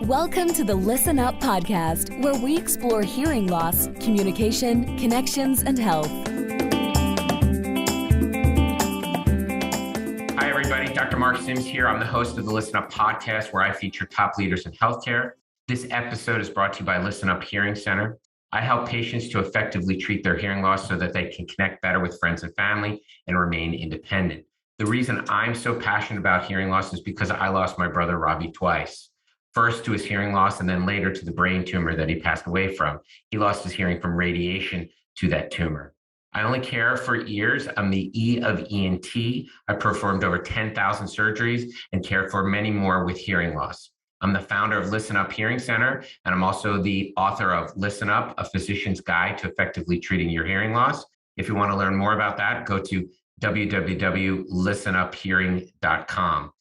Welcome to the Listen Up podcast, where we explore hearing loss, communication, connections, and health. Hi, everybody. Dr. Mark Sims here. I'm the host of the Listen Up podcast, where I feature top leaders in healthcare. This episode is brought to you by Listen Up Hearing Center. I help patients to effectively treat their hearing loss so that they can connect better with friends and family and remain independent. The reason I'm so passionate about hearing loss is because I lost my brother Robbie twice. First to his hearing loss, and then later to the brain tumor that he passed away from. He lost his hearing from radiation to that tumor. I only care for ears. I'm the E of ENT. I performed over 10,000 surgeries and cared for many more with hearing loss. I'm the founder of Listen Up Hearing Center, and I'm also the author of Listen Up, A Physician's Guide to Effectively Treating Your Hearing Loss. If you want to learn more about that, go to www.listenuphearing.com.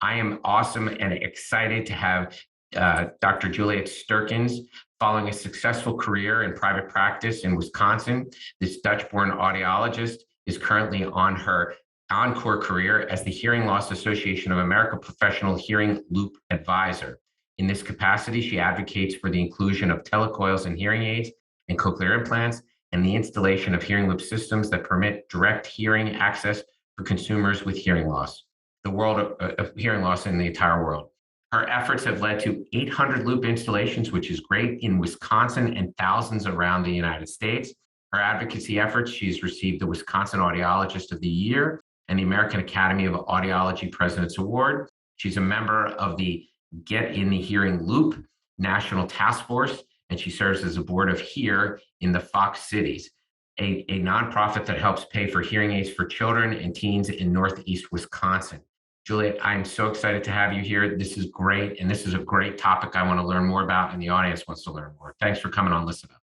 I am awesome and excited to have Dr. Juliëtte Sterkens. Following a successful career in private practice in Wisconsin, this Dutch-born audiologist is currently on her encore career as the Hearing Loss Association of America Professional Hearing Loop Advisor. In this capacity, she advocates for the inclusion of telecoils in hearing aids and cochlear implants and the installation of hearing loop systems that permit direct hearing access for consumers with hearing loss. The world of hearing loss in the entire world. Her efforts have led to 800 loop installations, which is great, in Wisconsin and thousands around the United States. Her advocacy efforts, she's received the Wisconsin Audiologist of the Year and the American Academy of Audiology President's Award. She's a member of the Get in the Hearing Loop National Task Force, and she serves as a board of HEAR in the Fox Cities, a nonprofit that helps pay for hearing aids for children and teens in Northeast Wisconsin. Juliëtte, I'm so excited to have you here. This is great, and this is a great topic I want to learn more about, and the audience wants to learn more. Thanks for coming on Listen Up.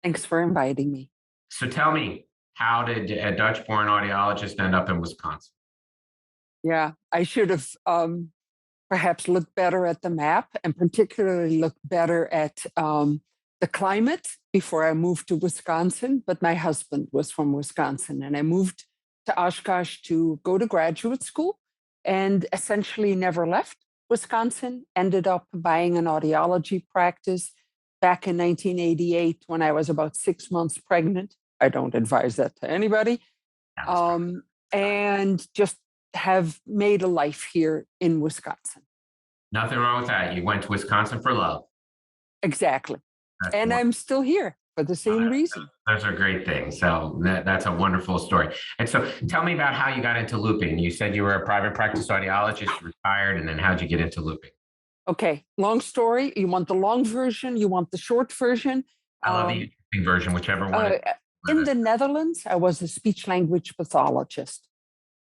Thanks for inviting me. So tell me, how did a Dutch-born audiologist end up in Wisconsin? Yeah, I should have perhaps looked better at the map, and particularly looked better at the climate before I moved to Wisconsin. But my husband was from Wisconsin, and I moved to Oshkosh to go to graduate school, and essentially never left Wisconsin. Ended up buying an audiology practice back in 1988 when I was about 6 months pregnant. I don't advise that to anybody. And just have made a life here in Wisconsin. Nothing wrong with that. You went to Wisconsin for love. Exactly. And I'm still here for the same reason. Those are great things. So that's a wonderful story. And so tell me about how you got into looping. You said you were a private practice audiologist, retired, and then how'd you get into looping? Okay, long story. You want the long version? You want the short version? I love the interesting version, whichever one. In the Netherlands, I was a speech-language pathologist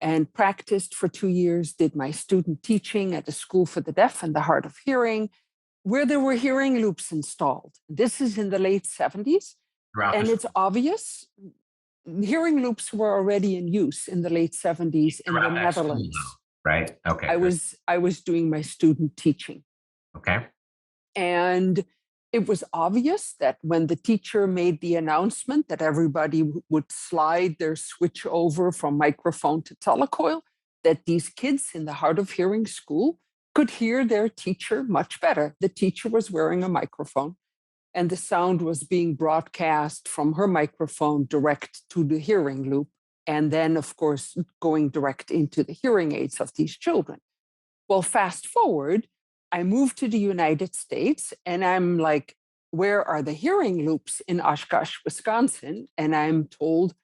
and practiced for 2 years, did my student teaching at the School for the Deaf and the Hard of Hearing, where there were hearing loops installed. This is in the late 70s. And it's obvious hearing loops were already in use in the late 70s in the Netherlands. Right. Okay. I was doing my student teaching. Okay. And it was obvious that when the teacher made the announcement that everybody would slide their switch over from microphone to telecoil, that these kids in the hard of hearing school could hear their teacher much better. The teacher was wearing a microphone, and the sound was being broadcast from her microphone direct to the hearing loop, and then, of course, going direct into the hearing aids of these children. Well, fast forward, I moved to the United States, and I'm like, where are the hearing loops in Oshkosh, Wisconsin? And I'm told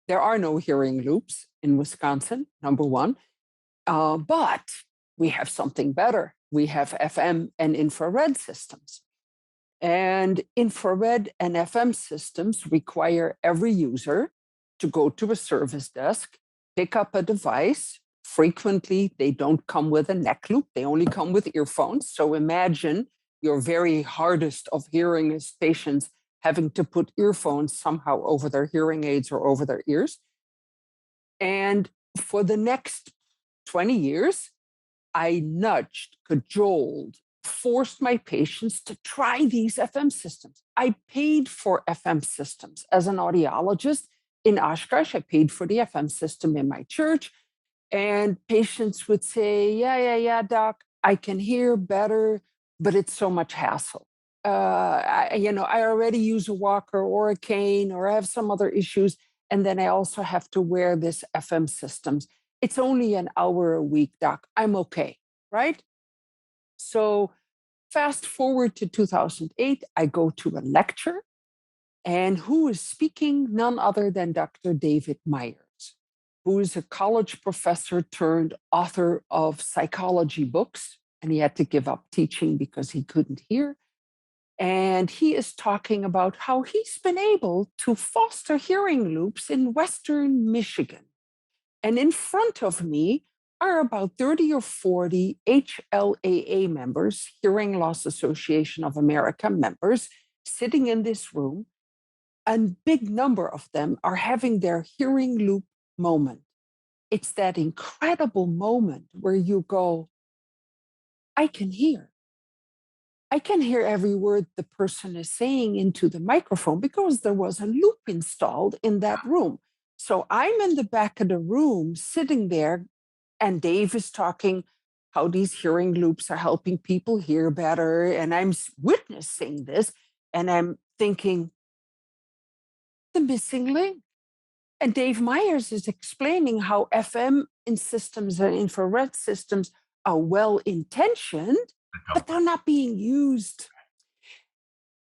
there are no hearing loops in Wisconsin, number one. But we have something better. We have FM and infrared systems. And infrared and FM systems require every user to go to a service desk, pick up a device. Frequently, they don't come with a neck loop. They only come with earphones. So imagine your very hardest of hearing patients having to put earphones somehow over their hearing aids or over their ears. And for the next 20 years, I nudged, cajoled, forced my patients to try these FM systems. I paid for FM systems as an audiologist in Oshkosh. I paid for the FM system in my church. And patients would say, yeah, doc, I can hear better, but it's so much hassle. I already use a walker or a cane, or I have some other issues. And then I also have to wear this FM systems. It's only an hour a week, doc. I'm okay, right? So fast forward to 2008, I go to a lecture, and who is speaking? None other than Dr. David Myers, who is a college professor turned author of psychology books. And he had to give up teaching because he couldn't hear. And he is talking about how he's been able to foster hearing loops in Western Michigan. And in front of me are about 30 or 40 HLAA members, Hearing Loss Association of America members, sitting in this room. A big number of them are having their hearing loop moment. It's that incredible moment where you go, I can hear. I can hear every word the person is saying into the microphone because there was a loop installed in that room. So I'm in the back of the room sitting there, and Dave is talking how these hearing loops are helping people hear better. And I'm witnessing this, and I'm thinking, the missing link. And Dave Myers is explaining how FM in systems and infrared systems are well intentioned, but they're not being used.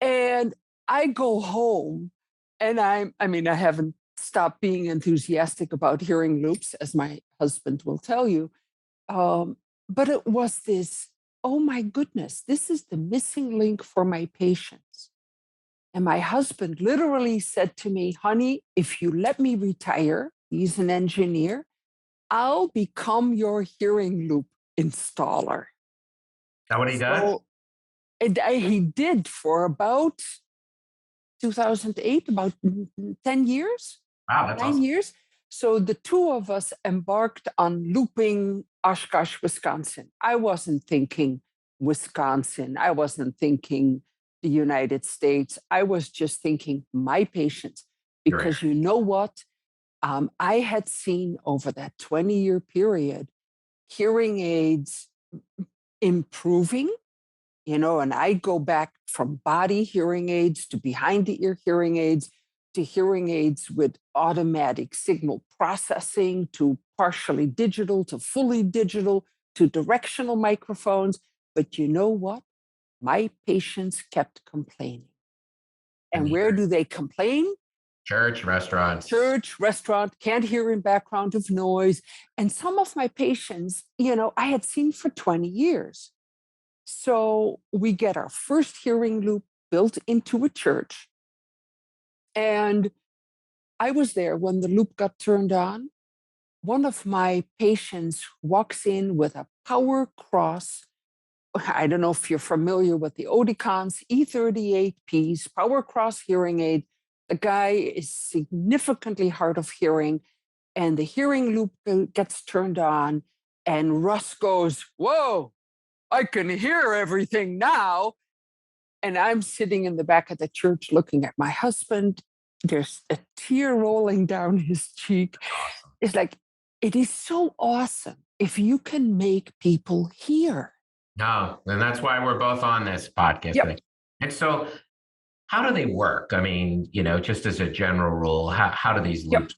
And I go home, and I haven't stopped being enthusiastic about hearing loops, as my husband will tell you. But it was this, oh my goodness, this is the missing link for my patients. And my husband literally said to me, honey, if you let me retire, he's an engineer, I'll become your hearing loop installer. Is that what he does? So he did for about 2008, about 10 years. Wow, that's 9 awesome. years. So the two of us embarked on looping Oshkosh, Wisconsin. I wasn't thinking Wisconsin. I wasn't thinking the United States. I was just thinking my patients, because you know what? I had seen over that 20-year period hearing aids improving, and I go back from body hearing aids to behind the ear hearing aids to hearing aids with automatic signal processing to partially digital to fully digital to directional microphones. But you know what? My patients kept complaining. And where do they complain? Church, restaurants. Church, restaurant, can't hear in background of noise. And some of my patients, I had seen for 20 years. So we get our first hearing loop built into a church. And I was there when the loop got turned on. One of my patients walks in with a Power Cross. I don't know if you're familiar with the Oticons, E38Ps, Power Cross hearing aid. The guy is significantly hard of hearing, and the hearing loop gets turned on, and Russ goes, whoa, I can hear everything now. And I'm sitting in the back of the church looking at my husband. There's a tear rolling down his cheek. Awesome. It's like, it is so awesome if you can make people hear. No, and that's why we're both on this podcast. Yep. And so how do they work? I mean, just as a general rule, how do these loops?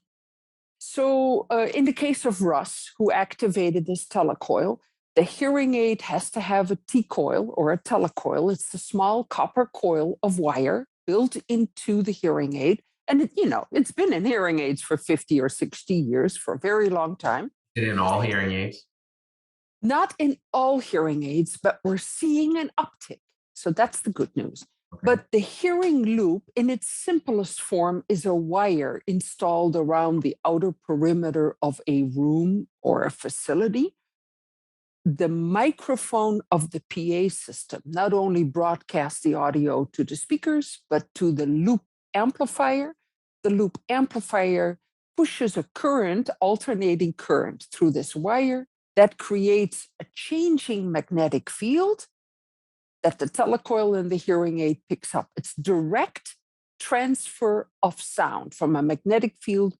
So in the case of Russ, who activated this telecoil, the hearing aid has to have a T-coil or a telecoil. It's a small copper coil of wire built into the hearing aid. And, it's been in hearing aids for 50 or 60 years, for a very long time. Is it in all hearing aids? Not in all hearing aids, but we're seeing an uptick. So that's the good news. Okay. But the hearing loop in its simplest form is a wire installed around the outer perimeter of a room or a facility. The microphone of the PA system not only broadcasts the audio to the speakers, but to the loop amplifier. The loop amplifier pushes a current, alternating current, through this wire that creates a changing magnetic field that the telecoil in the hearing aid picks up. It's direct transfer of sound from a magnetic field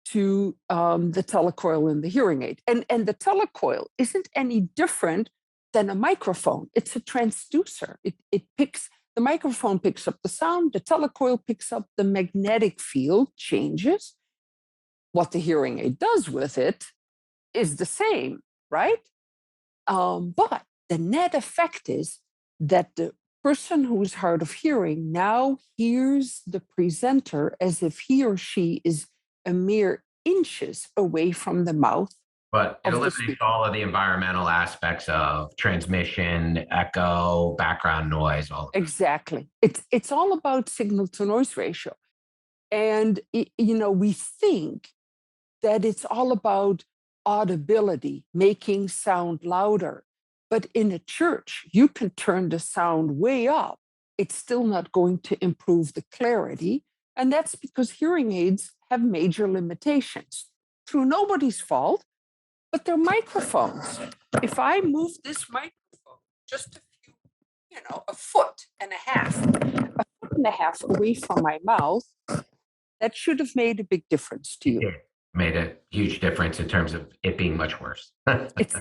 to the telecoil in the hearing aid. And the telecoil isn't any different than a microphone. It's a transducer. The microphone picks up the sound, the telecoil picks up the magnetic field changes. What the hearing aid does with it is the same, right? But the net effect is that the person who is hard of hearing now hears the presenter as if he or she is a mere inches away from the mouth. But it of the eliminates speaker. all of the environmental aspects of transmission, echo, background noise, all of that. Exactly. It's all about signal to noise ratio. And we think that it's all about audibility, making sound louder. But in a church, you can turn the sound way up. It's still not going to improve the clarity. And that's because hearing aids have major limitations through nobody's fault, but they're microphones. If I move this microphone just a foot and a half away from my mouth, that should have made a big difference to you. It made a huge difference in terms of it being much worse.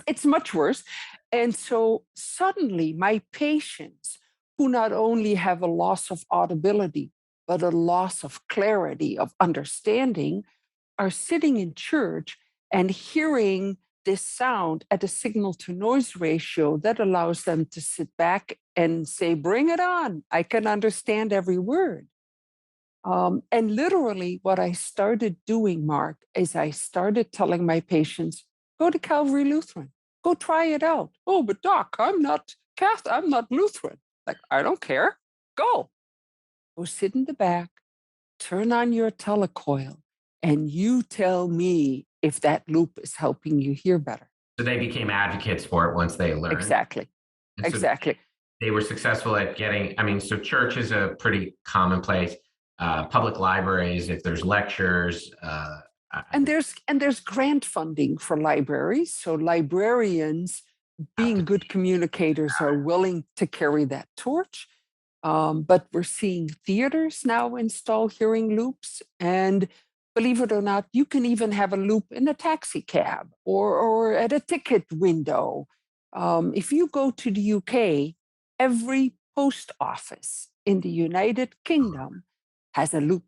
It's much worse. And so suddenly my patients who not only have a loss of audibility, but a loss of clarity, of understanding, are sitting in church and hearing this sound at a signal to noise ratio that allows them to sit back and say, bring it on. I can understand every word. And literally what I started doing, Mark, is I started telling my patients, go to Calvary Lutheran, go try it out. Oh, but doc, I'm not Catholic, I'm not Lutheran. Like, I don't care, go sit in the back, turn on your telecoil, and you tell me if that loop is helping you hear better. So they became advocates for it once they learned. Exactly. And so Exactly. they were successful at getting, so church is a pretty common place. Public libraries, if there's lectures. And there's grant funding for libraries. So librarians, being good communicators, are willing to carry that torch. But we're seeing theaters now install hearing loops. And believe it or not, you can even have a loop in a taxi cab or at a ticket window. If you go to the UK, every post office in the United Kingdom has a loop.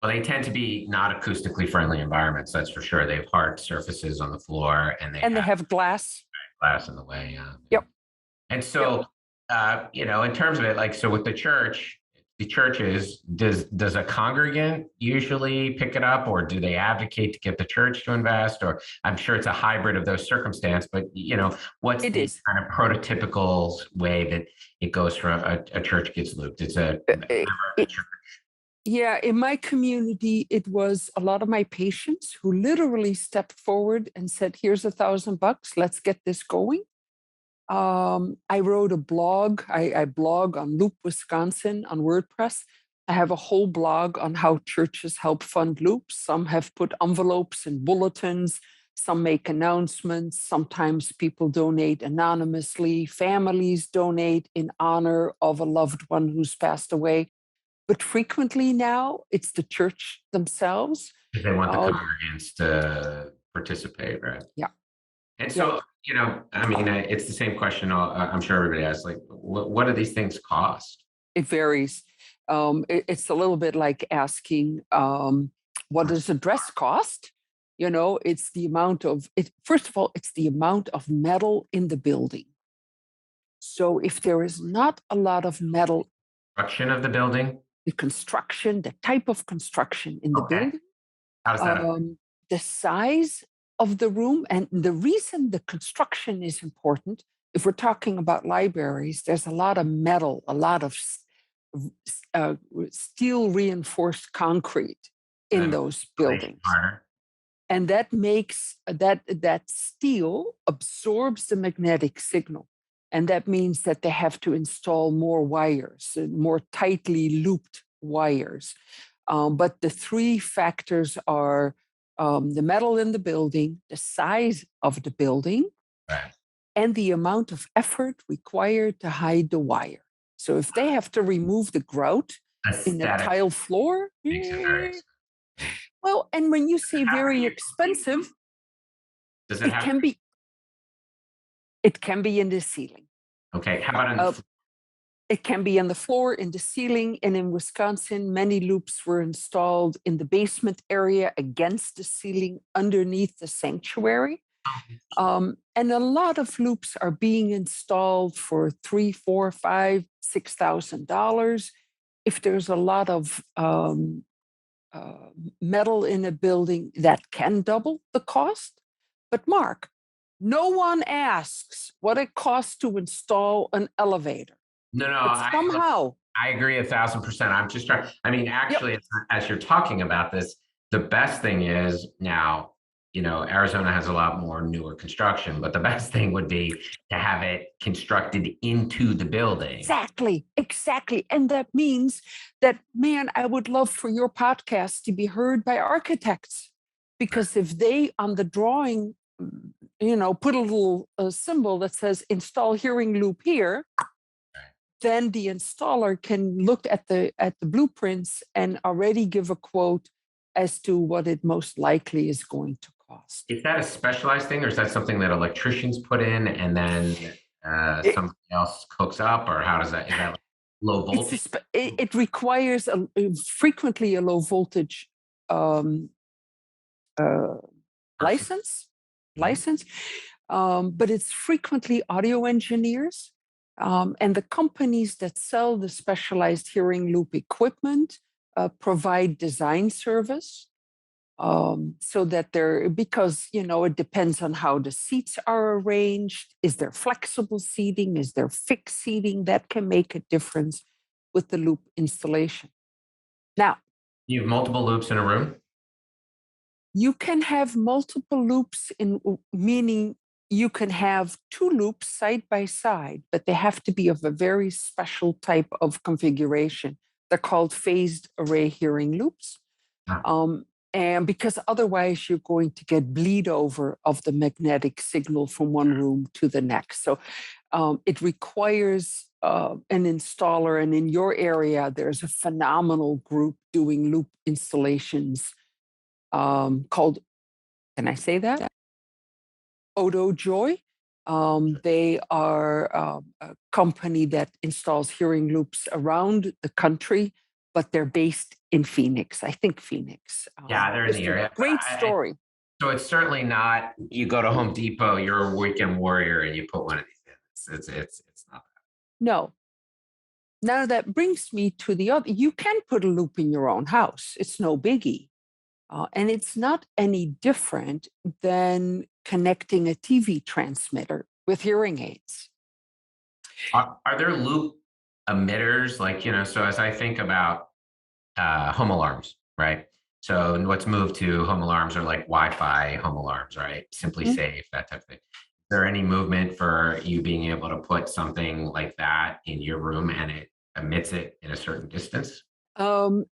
Well, they tend to be not acoustically friendly environments, that's for sure. They have hard surfaces on the floor and they have glass. Glass in the way. Yeah. Yep. And so, in terms of it, like, so with the churches, does a congregant usually pick it up, or do they advocate to get the church to invest? Or I'm sure it's a hybrid of those circumstances, but what's the kind of prototypical way that it goes from a church gets looped? It's a church. Yeah, in my community, it was a lot of my patients who literally stepped forward and said, here's $1,000, let's get this going. I wrote a blog. I blog on Loop Wisconsin on WordPress. I have a whole blog on how churches help fund loops. Some have put envelopes and bulletins. Some make announcements. Sometimes people donate anonymously. Families donate in honor of a loved one who's passed away. But frequently now, it's the church themselves. They want the congregants to participate, right? Yeah. And so, it's the same question I'm sure everybody asks, like, what do these things cost? It varies. It's a little bit like asking, what does a dress cost? It's the amount of, first of all, it's the amount of metal in the building. So if there is not a lot of metal. Construction of the building? The construction, the type of construction in the building. How does that? The size of the room. And the reason the construction is important, if we're talking about libraries, there's a lot of metal, a lot of steel reinforced concrete in those buildings. And that makes that steel absorbs the magnetic signal. And that means that they have to install more wires, more tightly looped wires. But the three factors are the metal in the building, the size of the building, and the amount of effort required to hide the wire. So if they have to remove the grout in a tile floor, Well, and when you say very expensive, Does it it have? can be it can be in the ceiling. Okay. How about in the floor? It can be in the floor, in the ceiling, and in Wisconsin, many loops were installed in the basement area against the ceiling underneath the sanctuary. And a lot of loops are being installed for $3, $4, $5, $6,000. If there's a lot of metal in a building, that can double the cost. But Mark, no one asks what it costs to install an elevator. No, But somehow, I agree 1,000%. I'm just trying. I mean, yep, actually, as you're talking about this, the best thing is now, Arizona has a lot more newer construction, but the best thing would be to have it constructed into the building. exactly. And that means that, man, I would love for your podcast to be heard by architects. Because if they on the drawing, put a little symbol that says install hearing loop here, then the installer can look at the blueprints and already give a quote as to what it most likely is going to cost. Is that a specialized thing, or is that something that electricians put in and then It- something else hooks up, or how does that? Is that like low voltage? It requires frequently a low voltage um, uh, license, but it's frequently audio engineers. And the companies that sell the specialized hearing loop equipment provide design service, so that because it depends on how the seats are arranged. Is there flexible seating? Is there fixed seating? That can make a difference with the loop installation. Now, You have multiple loops in a room? you can have multiple loops, meaning you can have two loops side by side, but they have to be of a very special type of configuration. They're called phased array hearing loops. And because otherwise you're going to get bleed over of the magnetic signal from one room to the next. So it requires an installer. And in your area, there's a phenomenal group doing loop installations called, can I say that? AudioJoy. They are a company that installs hearing loops around the country, but they're based in Phoenix. I think Phoenix. Yeah, they're in the area. Great story. So it's certainly not, you go to Home Depot, you're a weekend warrior and you put one of these in. It's not that. No. Now that brings me to the other. You can put a loop in your own house. It's no biggie. And it's not any different than connecting a TV transmitter with hearing aids. Are there loop emitters? So as I think about home alarms, right? So what's moved to home alarms are like Wi-Fi home alarms, right? Simply Safe, that type of thing. Is there any movement for you being able to put something like that in your room and it emits it in a certain distance?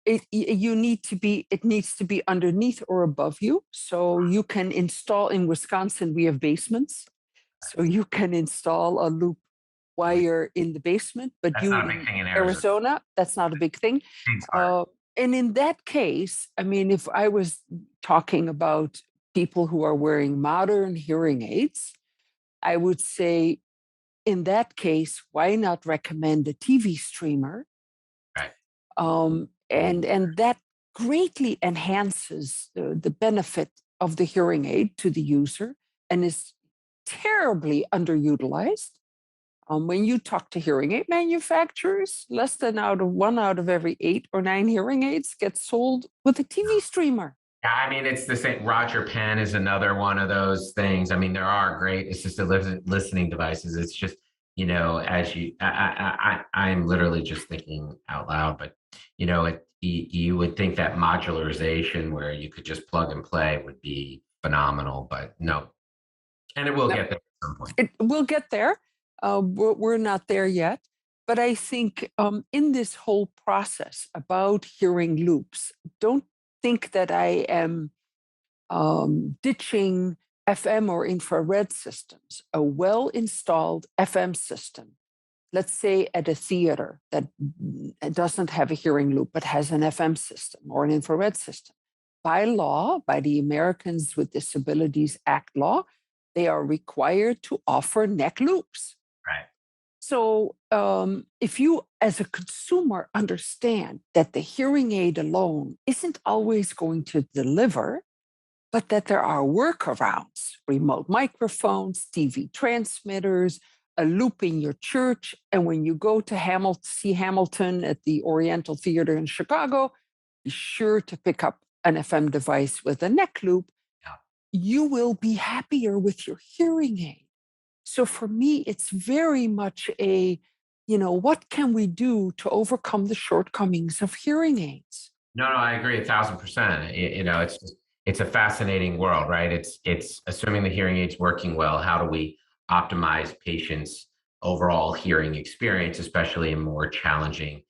It needs to be underneath or above you. So you can install, in Wisconsin, we have basements. So you can install a loop wire in the basement, but That's not a big thing in Arizona, that's not a big thing. And in that case, I mean, if I was talking about people who are wearing modern hearing aids, I would say, in that case, why not recommend a TV streamer? Right. And that greatly enhances the benefit of the hearing aid to the user and is terribly underutilized. When you talk to hearing aid manufacturers, less than one out of every 8 or 9 hearing aids gets sold with a TV streamer. Yeah, I mean, it's the same. Roger Penn is another one of those things. I mean, there are great assisted listening devices. It's just, I'm literally just thinking out loud, but you would think that modularization where you could just plug and play would be phenomenal, but no. And it will get there at some point. It will get there. We're not there yet. But I think in this whole process about hearing loops, don't think that I am ditching FM or infrared systems. A well-installed FM system, let's say at a theater that doesn't have a hearing loop but has an FM system or an infrared system, by law, by the Americans with Disabilities Act law, they are required to offer neck loops. Right. So if you, as a consumer, understand that the hearing aid alone isn't always going to deliver, but that there are workarounds, remote microphones, TV transmitters, a loop in your church. And when you go to see Hamilton at the Oriental Theater in Chicago, be sure to pick up an FM device with a neck loop. Yeah. You will be happier with your hearing aid. So for me, it's very much what can we do to overcome the shortcomings of hearing aids? No, I agree 1,000%. It's a fascinating world, right? It's assuming the hearing aid's working well. How do we optimize patients' overall hearing experience, especially in more challenging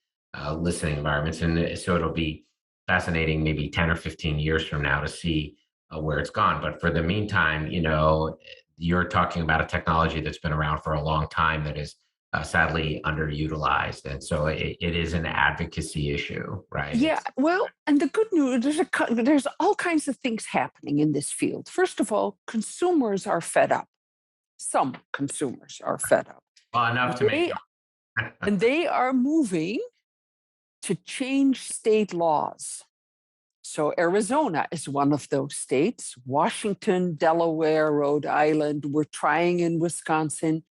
listening environments? And so it'll be fascinating, maybe 10 or 15 years from now, to see where it's gone. But for the meantime, you're talking about a technology that's been around for a long time that is sadly underutilized. And so it is an advocacy issue, right? Yeah, well, and the good news, there's all kinds of things happening in this field. First of all, consumers are fed up. Some consumers are fed up. Well, enough to make And they are moving to change state laws. So Arizona is one of those states. Washington, Delaware, Rhode Island. We're trying in Wisconsin.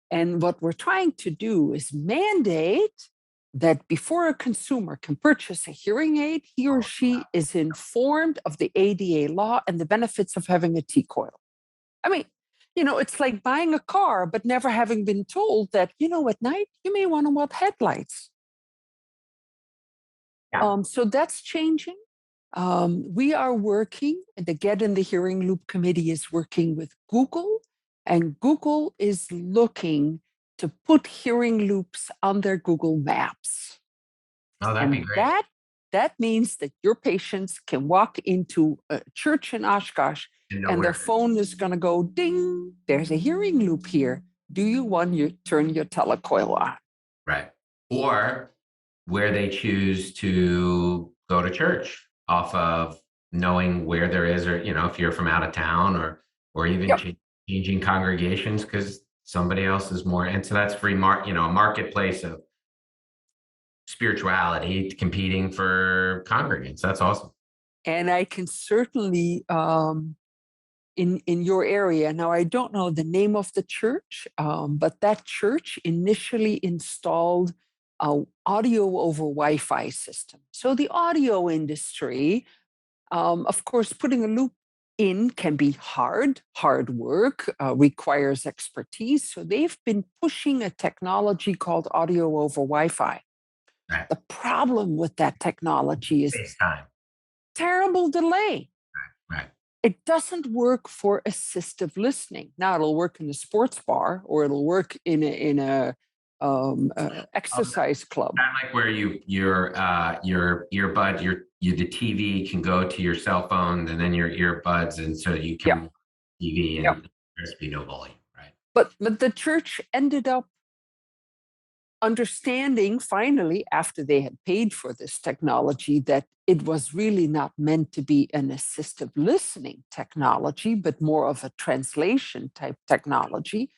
And what we're trying to do is mandate that before a consumer can purchase a hearing aid, he or she is informed of the ADA law and the benefits of having a T-coil. I mean, it's like buying a car, but never having been told that, at night, you may want to want headlights. Yeah. So that's changing. We are working, the Get in the Hearing Loop Committee is working with Google, and Google is looking to put hearing loops on their Google Maps. Oh, that'd be great. That means that your patients can walk into a church in Oshkosh and their phone is going to go ding, there's a hearing loop here. Do you want to turn your telecoil on? Right. Or where they choose to go to church off of knowing where there is, or, if you're from out of town or even changing congregations because somebody else is more. And so that's a marketplace of spirituality competing for congregants. That's awesome. And I can certainly, in your area, now I don't know the name of the church, but that church initially installed an audio over Wi-Fi system. So the audio industry, of course, putting a loop in can be hard work, requires expertise. So they've been pushing a technology called audio over Wi-Fi. Right. The problem with that technology is FaceTime. Terrible delay. Right. It doesn't work for assistive listening. Now it'll work in a sports bar or it'll work in a exercise club. Kind of like where your earbud, the TV can go to your cell phone and then your earbuds, and so you can watch TV and there's be no volume, right? But the church ended up understanding finally, after they had paid for this technology, that it was really not meant to be an assistive listening technology, but more of a translation type technology.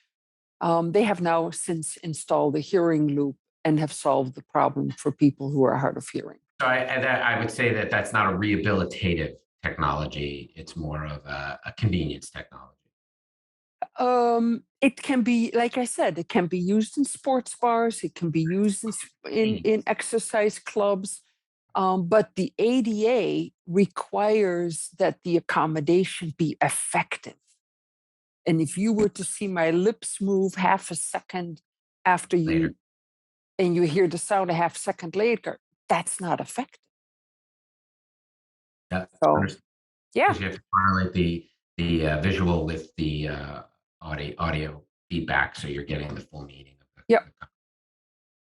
They have now since installed a hearing loop and have solved the problem for people who are hard of hearing. So I would say that that's not a rehabilitative technology. It's more of a convenience technology. It can be, like I said, it can be used in sports bars. It can be used in exercise clubs. But the ADA requires that the accommodation be effective. And if you were to see my lips move half a second after you, and you hear the sound a half second later, that's not effective. Yeah. So, yeah. You have to correlate the visual with the audio feedback, so you're getting the full meaning of it. Yeah.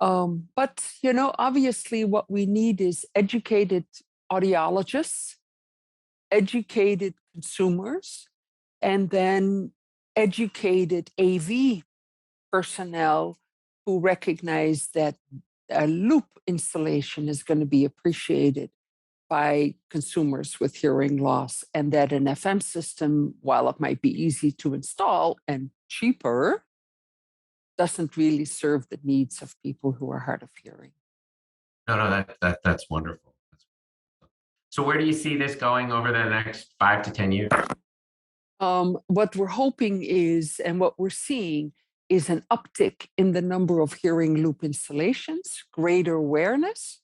But obviously, what we need is educated audiologists, educated consumers, and then educated AV personnel who recognize that a loop installation is going to be appreciated. by consumers with hearing loss, and that an FM system, while it might be easy to install and cheaper, doesn't really serve the needs of people who are hard of hearing. No, that's wonderful. So where do you see this going over the next 5 to 10 years? What we're hoping is, and what we're seeing, is an uptick in the number of hearing loop installations, greater awareness.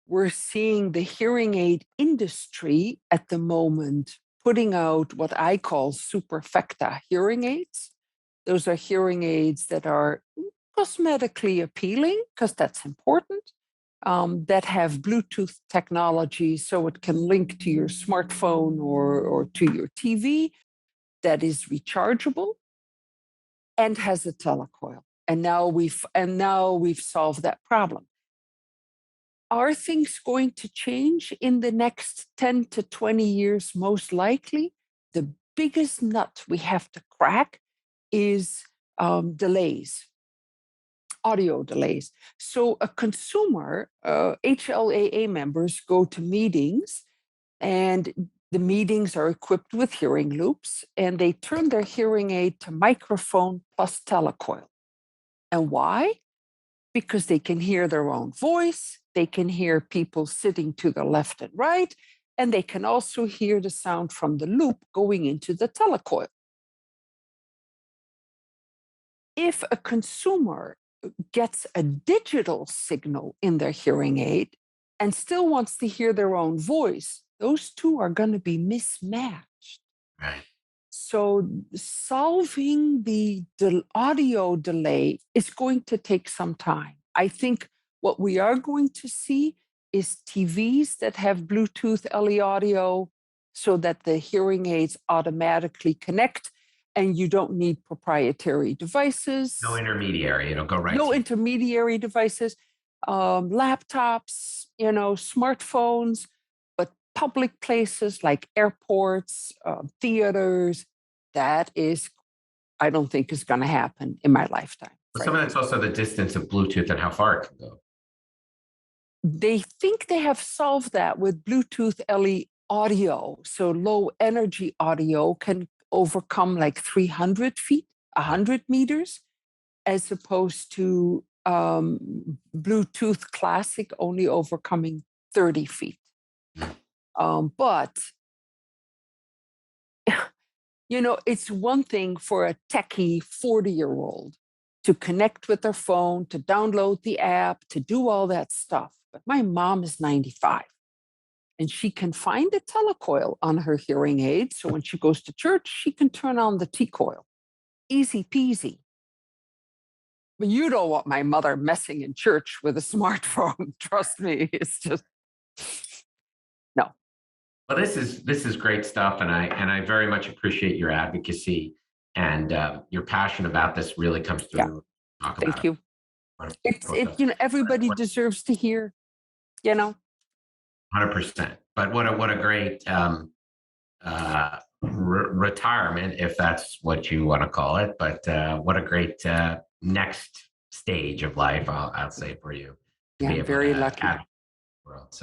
We're seeing the hearing aid industry at the moment putting out what I call superfecta hearing aids. Those are hearing aids that are cosmetically appealing, because that's important, that have Bluetooth technology so it can link to your smartphone or to your TV, that is rechargeable and has a telecoil. And now we've solved that problem. Are things going to change in the next 10 to 20 years? Most likely. The biggest nut we have to crack is delays, audio delays. So a consumer, HLAA members go to meetings, and the meetings are equipped with hearing loops, and they turn their hearing aid to microphone plus telecoil. And why? Because they can hear their own voice, they can hear people sitting to the left and right, and they can also hear the sound from the loop going into the telecoil. If a consumer gets a digital signal in their hearing aid and still wants to hear their own voice, those two are going to be mismatched. Right. So solving the audio delay is going to take some time. I think what we are going to see is TVs that have Bluetooth LE audio so that the hearing aids automatically connect and you don't need proprietary devices. No intermediary. It'll go right. No to intermediary devices, laptops, smartphones, but public places like airports, theaters, that is, I don't think is going to happen in my lifetime. But some of that's also the distance of Bluetooth and how far it can go. They think they have solved that with Bluetooth LE audio. So low energy audio can overcome like 300 feet, 100 meters, as opposed to Bluetooth Classic only overcoming 30 feet. But, it's one thing for a techie 40-year-old to connect with their phone, to download the app, to do all that stuff. But my mom is 95 and she can find a telecoil on her hearing aid. So when she goes to church, she can turn on the T-coil. Easy peasy. But you don't want my mother messing in church with a smartphone. Trust me, it's just no. Well, this is great stuff, and I very much appreciate your advocacy and your passion about this really comes through. Yeah. Thank you. Everybody deserves to hear. 100%. But what a great retirement, if that's what you want to call it. But what a great next stage of life, I'll say, for you. Yeah, very lucky. World.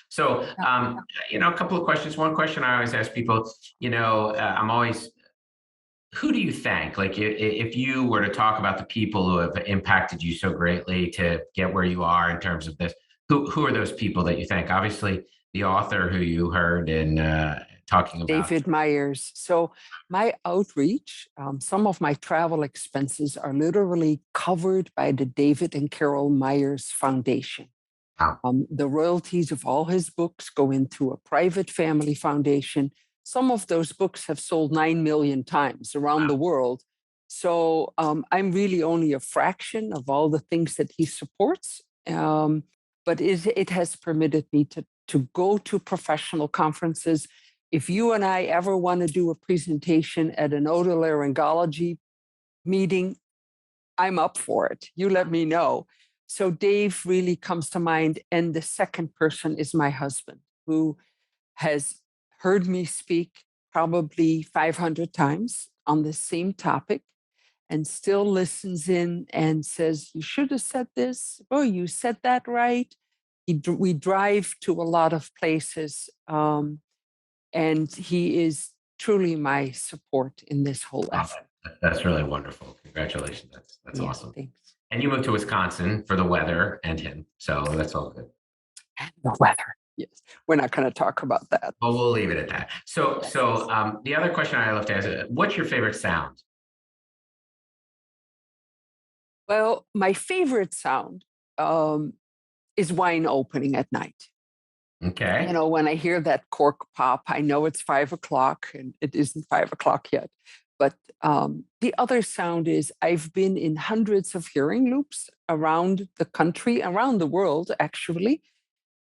So a couple of questions. One question I always ask people, I'm always, who do you thank? Like if you were to talk about the people who have impacted you so greatly to get where you are in terms of this, who are those people that you thank? Obviously, the author who you heard in talking about. David Myers. So my outreach, some of my travel expenses are literally covered by the David and Carol Myers Foundation. Wow. The royalties of all his books go into a private family foundation. Some of those books have sold 9 million times around the world. So I'm really only a fraction of all the things that he supports. But it has permitted me to go to professional conferences. If you and I ever want to do a presentation at an otolaryngology meeting, I'm up for it. You let me know. So Dave really comes to mind. And the second person is my husband, who has heard me speak probably 500 times on the same topic and still listens in and says, you should have said this. Oh, you said that right. we drive to a lot of places, and he is truly my support in this whole effort. That's really wonderful. Congratulations. That's awesome. Thanks. And you moved to Wisconsin for the weather and him. So that's all good. The weather. Yes. We're not going to talk about that. Well, we'll leave it at that. So the other question I love to ask is, what's your favorite sound? Well, my favorite sound is wine opening at night. Okay. When I hear that cork pop, I know it's 5 o'clock, and it isn't 5 o'clock yet. But the other sound is, I've been in hundreds of hearing loops around the country, around the world, actually.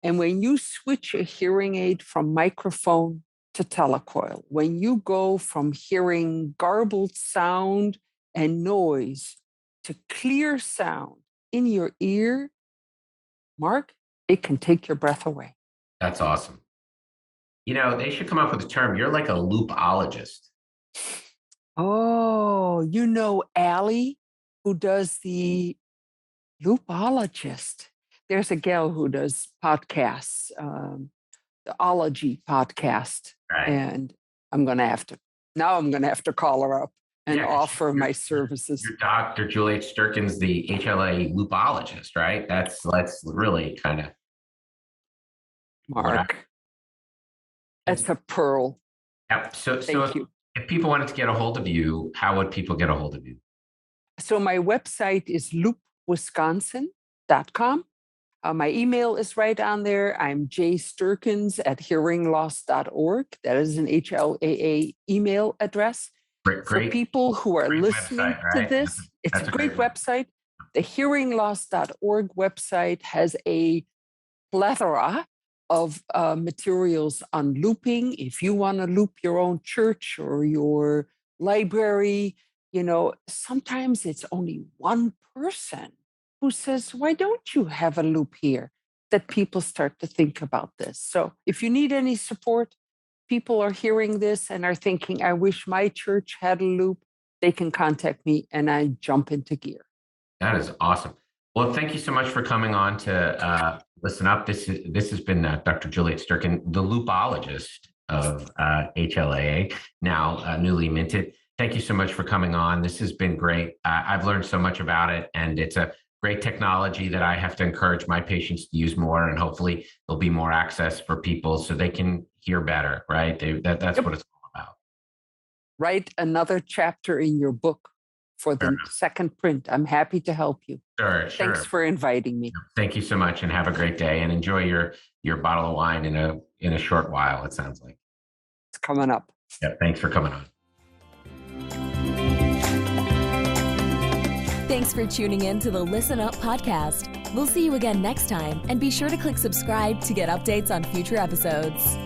And when you switch a hearing aid from microphone to telecoil, when you go from hearing garbled sound and noise to clear sound in your ear, Mark, it can take your breath away. That's awesome. They should come up with a term. You're like a loopologist. Oh, Allie, who does the loopologist. There's a gal who does podcasts, the Ology podcast. Right. And I'm going to have to call her up and offer my services. You're Dr. Juliëtte Sterkens, the HLA loopologist, right? Let's really kind of. Mark, that's a pearl. Yep. So Thank you. If people wanted to get a hold of you, how would people get a hold of you? So my website is loopwisconsin.com. My email is right on there. I'm jsterkens@hearingloss.org. That is an HLAA email address. Great. For people who are listening website, right? to this, it's a great website. The hearingloss.org website has a plethora of materials on looping. If you want to loop your own church or your library, sometimes it's only one person who says, why don't you have a loop here? That people start to think about this. So if you need any support, people are hearing this and are thinking, I wish my church had a loop, they can contact me and I jump into gear. That is awesome. Well, thank you so much for coming on to Listen Up. This has been Dr. Juliëtte Sterkens, the loopologist of HLAA, now newly minted. Thank you so much for coming on. This has been great. I've learned so much about it, and it's a great technology that I have to encourage my patients to use more, and hopefully there'll be more access for people so they can hear better, right? That's what it's all about. Write another chapter in your book for the second print. I'm happy to help you. Sure. Thanks for inviting me. Thank you so much, and have a great day, and enjoy your bottle of wine in a short while, it sounds like. It's coming up. Yeah, thanks for coming on. Thanks for tuning in to the Listen Up podcast. We'll see you again next time, and be sure to click subscribe to get updates on future episodes.